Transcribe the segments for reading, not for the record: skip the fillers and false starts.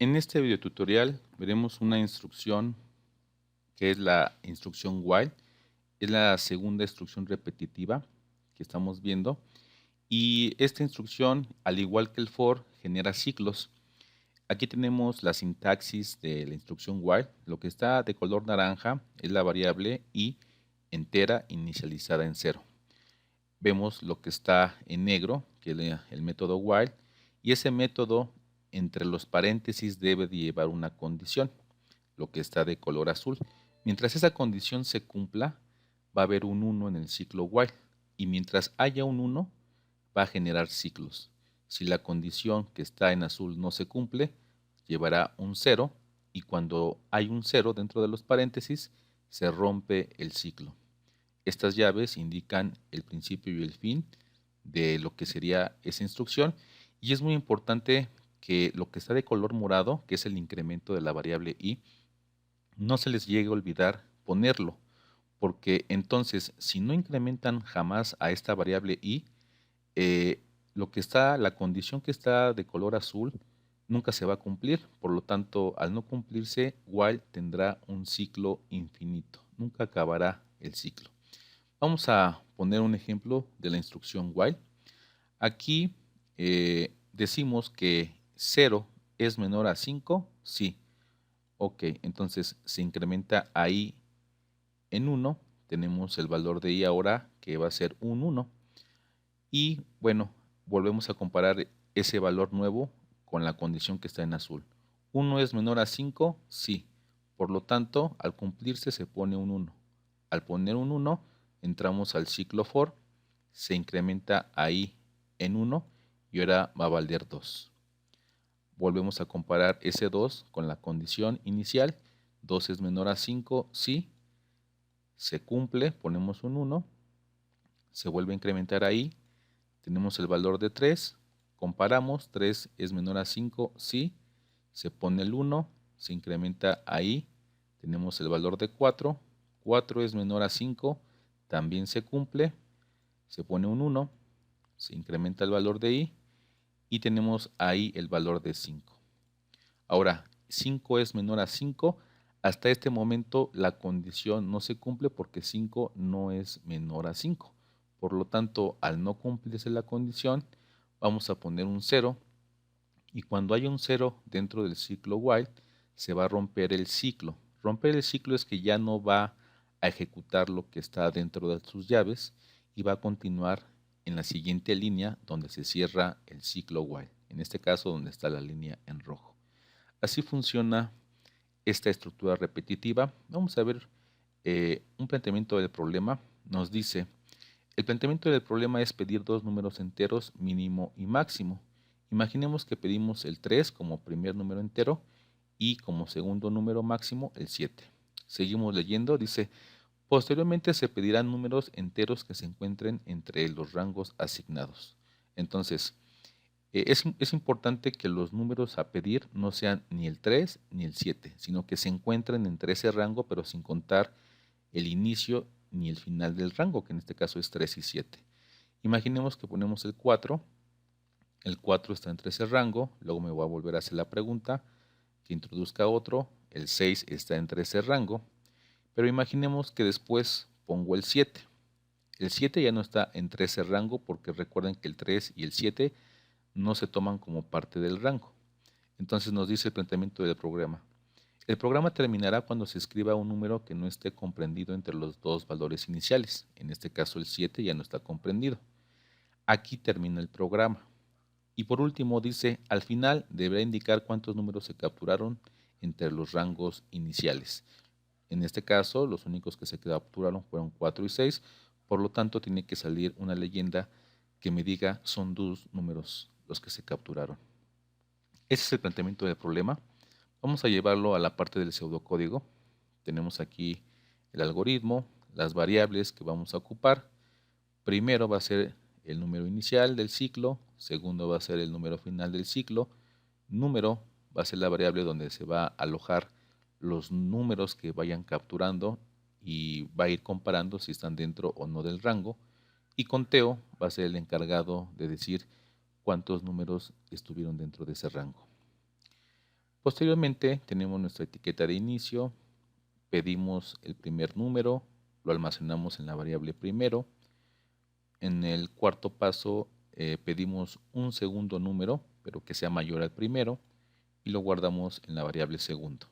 En este video tutorial veremos una instrucción que es la instrucción while. Es la segunda instrucción repetitiva que estamos viendo. Y esta instrucción, al igual que el for, genera ciclos. Aquí tenemos la sintaxis de la instrucción while. Lo que está de color naranja es la variable i entera inicializada en 0. Vemos lo que está en negro, que es el método while, y ese método entre los paréntesis debe de llevar una condición, lo que está de color azul. Mientras esa condición se cumpla, va a haber un 1 en el ciclo while, y mientras haya un 1, va a generar ciclos. Si la condición que está en azul no se cumple, llevará un 0, y cuando hay un 0 dentro de los paréntesis, se rompe el ciclo. Estas llaves indican el principio y el fin de lo que sería esa instrucción, y es muy importante que lo que está de color morado, que es el incremento de la variable i, no se les llegue a olvidar ponerlo, porque entonces si no incrementan jamás a esta variable i, la condición que está de color azul nunca se va a cumplir. Por lo tanto, al no cumplirse, while tendrá un ciclo infinito, nunca acabará el ciclo. Vamos a poner un ejemplo de la instrucción while. Aquí decimos que 0 es menor a 5, sí. Ok, entonces se incrementa ahí en 1, tenemos el valor de i ahora que va a ser un 1. Y bueno, volvemos a comparar ese valor nuevo con la condición que está en azul. 1 es menor a 5, sí. Por lo tanto, al cumplirse se pone un 1. Al poner un 1, entramos al ciclo for, se incrementa ahí en 1 y ahora va a valer 2. Volvemos a comparar ese 2 con la condición inicial. 2 es menor a 5, sí. Se cumple, ponemos un 1. Se vuelve a incrementar ahí. Tenemos el valor de 3. Comparamos, 3 es menor a 5, sí. Se pone el 1, se incrementa ahí. Tenemos el valor de 4. 4 es menor a 5, también se cumple. Se pone un 1, se incrementa el valor de i y tenemos ahí el valor de 5. Ahora, 5 es menor a 5. Hasta este momento la condición no se cumple porque 5 no es menor a 5. Por lo tanto, al no cumplirse la condición, vamos a poner un 0. Y cuando hay un 0 dentro del ciclo while, se va a romper el ciclo. Romper el ciclo es que ya no va a ejecutar lo que está dentro de sus llaves y va a continuar en la siguiente línea donde se cierra el ciclo while. En este caso, donde está la línea en rojo. Así funciona esta estructura repetitiva. Vamos a ver un planteamiento del problema. Nos dice, el planteamiento del problema es pedir dos números enteros mínimo y máximo. Imaginemos que pedimos el 3 como primer número entero y como segundo número máximo el 7. Seguimos leyendo, dice, posteriormente se pedirán números enteros que se encuentren entre los rangos asignados. Entonces, es importante que los números a pedir no sean ni el 3 ni el 7, sino que se encuentren entre ese rango, pero sin contar el inicio ni el final del rango, que en este caso es 3 y 7. Imaginemos que ponemos el 4 está entre ese rango, luego me voy a volver a hacer la pregunta, que introduzca otro, el 6 está entre ese rango, pero imaginemos que después pongo el 7. El 7 ya no está entre ese rango porque recuerden que el 3 y el 7 no se toman como parte del rango. Entonces nos dice el planteamiento del programa. El programa terminará cuando se escriba un número que no esté comprendido entre los dos valores iniciales. En este caso el 7 ya no está comprendido. Aquí termina el programa. Y por último dice, al final deberá indicar cuántos números se capturaron entre los rangos iniciales. En este caso, los únicos que se capturaron fueron 4 y 6, por lo tanto tiene que salir una leyenda que me diga son dos números los que se capturaron. Ese es el planteamiento del problema. Vamos a llevarlo a la parte del pseudocódigo. Tenemos aquí el algoritmo, las variables que vamos a ocupar. Primero va a ser el número inicial del ciclo, segundo va a ser el número final del ciclo, número va a ser la variable donde se va a alojar los números que vayan capturando y va a ir comparando si están dentro o no del rango, y conteo va a ser el encargado de decir cuántos números estuvieron dentro de ese rango. Posteriormente tenemos nuestra etiqueta de inicio, pedimos el primer número, lo almacenamos en la variable primero. En el cuarto paso pedimos un segundo número, pero que sea mayor al primero, y lo guardamos en la variable segundo.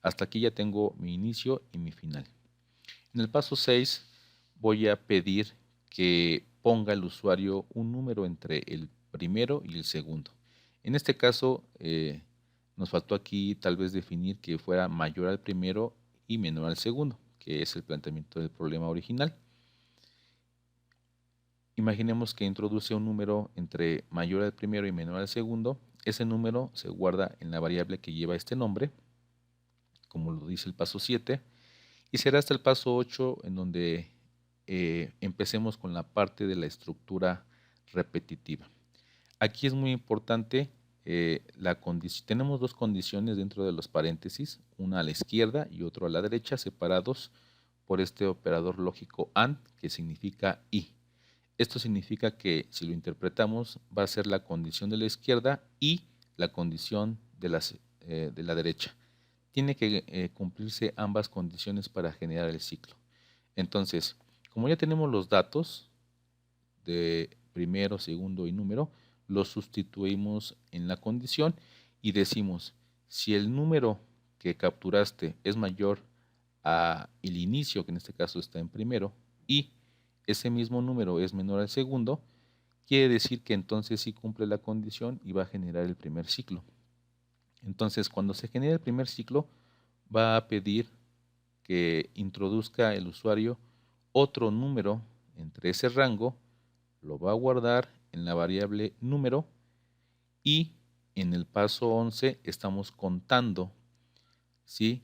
Hasta aquí ya tengo mi inicio y mi final. En el paso 6 voy a pedir que ponga el usuario un número entre el primero y el segundo. En este caso nos faltó aquí tal vez definir que fuera mayor al primero y menor al segundo, que es el planteamiento del problema original. Imaginemos que introduce un número entre mayor al primero y menor al segundo. Ese número se guarda en la variable que lleva este nombre, como lo dice el paso 7, y será hasta el paso 8 en donde empecemos con la parte de la estructura repetitiva. Aquí es muy importante la condición. Tenemos dos condiciones dentro de los paréntesis, una a la izquierda y otra a la derecha, separados por este operador lógico AND, que significa y. Esto significa que si lo interpretamos va a ser la condición de la izquierda y la condición de la derecha. Tiene que cumplirse ambas condiciones para generar el ciclo. Entonces, como ya tenemos los datos de primero, segundo y número, los sustituimos en la condición y decimos, si el número que capturaste es mayor a el inicio, que en este caso está en primero, y ese mismo número es menor al segundo, quiere decir que entonces sí cumple la condición y va a generar el primer ciclo. Entonces, cuando se genere el primer ciclo, va a pedir que introduzca el usuario otro número entre ese rango, lo va a guardar en la variable número y en el paso 11 estamos contando, ¿sí?,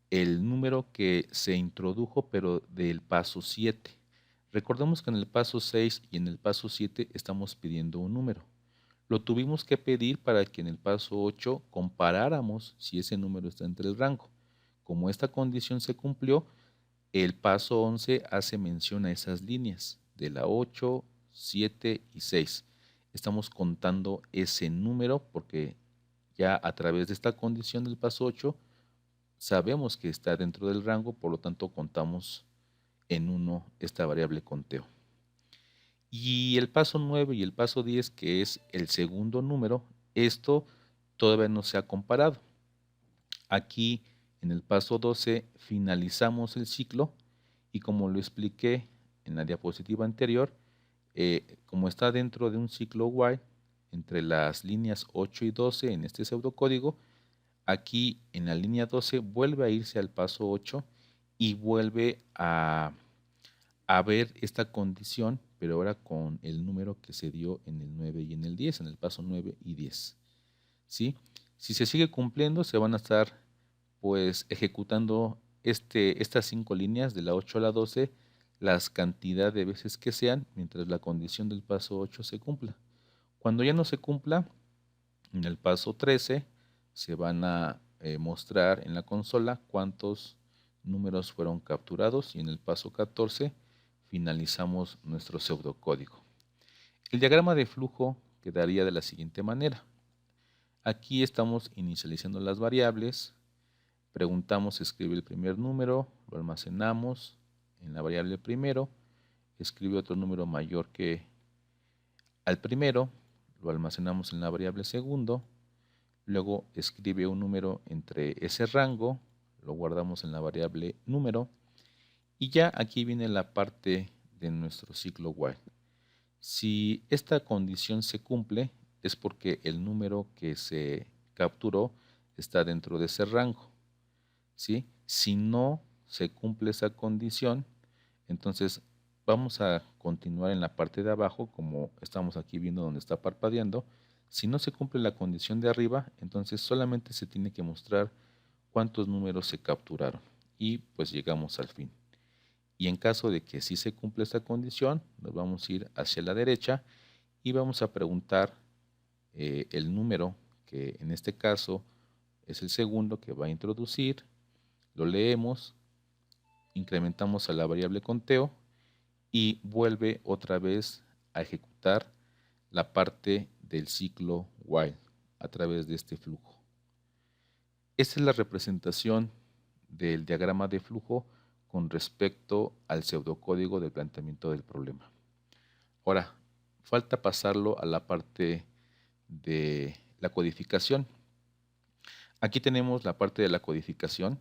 el número que se introdujo pero del paso 7. Recordemos que en el paso 6 y en el paso 7 estamos pidiendo un número. Lo tuvimos que pedir para que en el paso 8 comparáramos si ese número está entre el rango. Como esta condición se cumplió, el paso 11 hace mención a esas líneas de la 8, 7 y 6. Estamos contando ese número porque ya a través de esta condición del paso 8 sabemos que está dentro del rango, por lo tanto contamos en 1 esta variable conteo. Y el paso 9 y el paso 10, que es el segundo número, esto todavía no se ha comparado. Aquí en el paso 12 finalizamos el ciclo y como lo expliqué en la diapositiva anterior, como está dentro de un ciclo while, entre las líneas 8 y 12 en este pseudocódigo, aquí en la línea 12 vuelve a irse al paso 8 y vuelve a ver esta condición, pero ahora con el número que se dio en el 9 y en el 10, en el paso 9 y 10. ¿Sí? Si se sigue cumpliendo, se van a estar pues ejecutando estas 5 líneas de la 8 a la 12, las cantidad de veces que sean, mientras la condición del paso 8 se cumpla. Cuando ya no se cumpla, en el paso 13 se van a mostrar en la consola cuántos números fueron capturados y en el paso 14 finalizamos nuestro pseudocódigo. El diagrama de flujo quedaría de la siguiente manera. Aquí estamos inicializando las variables, preguntamos si escribe el primer número, lo almacenamos en la variable primero, escribe otro número mayor que al primero, lo almacenamos en la variable segundo, luego escribe un número entre ese rango, lo guardamos en la variable número, y ya aquí viene la parte de nuestro ciclo while. Si esta condición se cumple, es porque el número que se capturó está dentro de ese rango, ¿sí? Si no se cumple esa condición, entonces vamos a continuar en la parte de abajo, como estamos aquí viendo donde está parpadeando. Si no se cumple la condición de arriba, entonces solamente se tiene que mostrar cuántos números se capturaron y pues llegamos al fin. Y en caso de que sí se cumple esta condición, nos vamos a ir hacia la derecha y vamos a preguntar el número, que en este caso es el segundo que va a introducir, lo leemos, incrementamos a la variable conteo y vuelve otra vez a ejecutar la parte del ciclo while a través de este flujo. Esta es la representación del diagrama de flujo con respecto al pseudocódigo del planteamiento del problema. Ahora, falta pasarlo a la parte de la codificación. Aquí tenemos la parte de la codificación,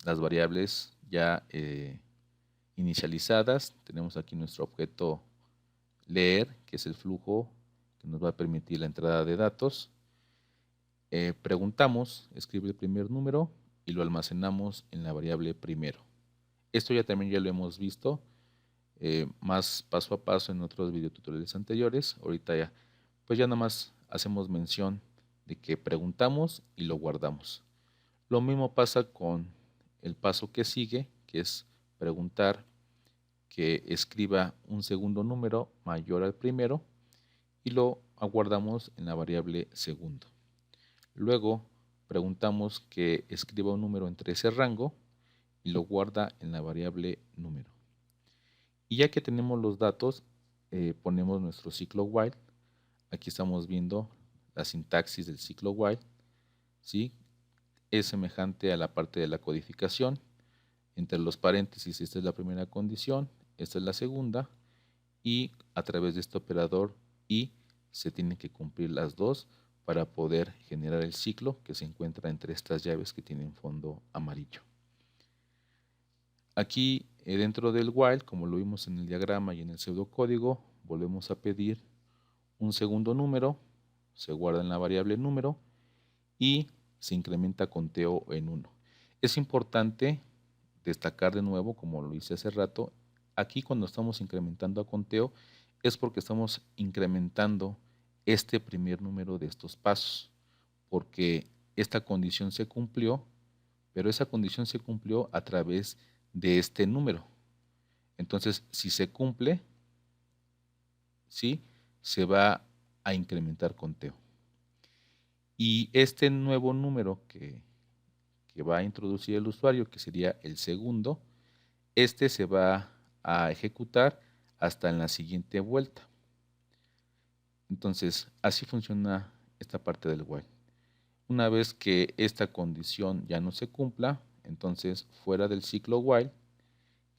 las variables ya inicializadas. Tenemos aquí nuestro objeto leer, que es el flujo que nos va a permitir la entrada de datos. Preguntamos, escribe el primer número y lo almacenamos en la variable primero. Esto también ya lo hemos visto más paso a paso en otros videotutoriales anteriores. Ahorita pues ya nada más hacemos mención de que preguntamos y lo guardamos. Lo mismo pasa con el paso que sigue, que es preguntar que escriba un segundo número mayor al primero y lo aguardamos en la variable segundo. Luego preguntamos que escriba un número entre ese rango y lo guarda en la variable número. Y ya que tenemos los datos, ponemos nuestro ciclo while. Aquí estamos viendo la sintaxis del ciclo while, ¿sí? Es semejante a la parte de la codificación. Entre los paréntesis, esta es la primera condición, esta es la segunda, y a través de este operador y se tienen que cumplir las dos para poder generar el ciclo que se encuentra entre estas llaves que tienen fondo amarillo. Aquí dentro del while, como lo vimos en el diagrama y en el pseudocódigo, volvemos a pedir un segundo número, se guarda en la variable número y se incrementa conteo en 1. Es importante destacar de nuevo, como lo hice hace rato, aquí cuando estamos incrementando a conteo es porque estamos incrementando este primer número de estos pasos, porque esta condición se cumplió, pero esa condición se cumplió a través de este número. Entonces, si se cumple, ¿sí?, se va a incrementar conteo. Y este nuevo número que va a introducir el usuario, que sería el segundo, este se va a ejecutar hasta en la siguiente vuelta. Entonces, así funciona esta parte del while. Una vez que esta condición ya no se cumpla, entonces fuera del ciclo while,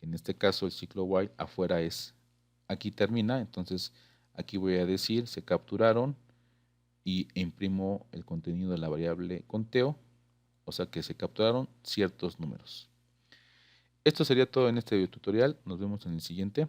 en este caso el ciclo while afuera es, aquí termina, entonces aquí voy a decir se capturaron y imprimo el contenido de la variable conteo, o sea que se capturaron ciertos números. Esto sería todo en este video tutorial, nos vemos en el siguiente.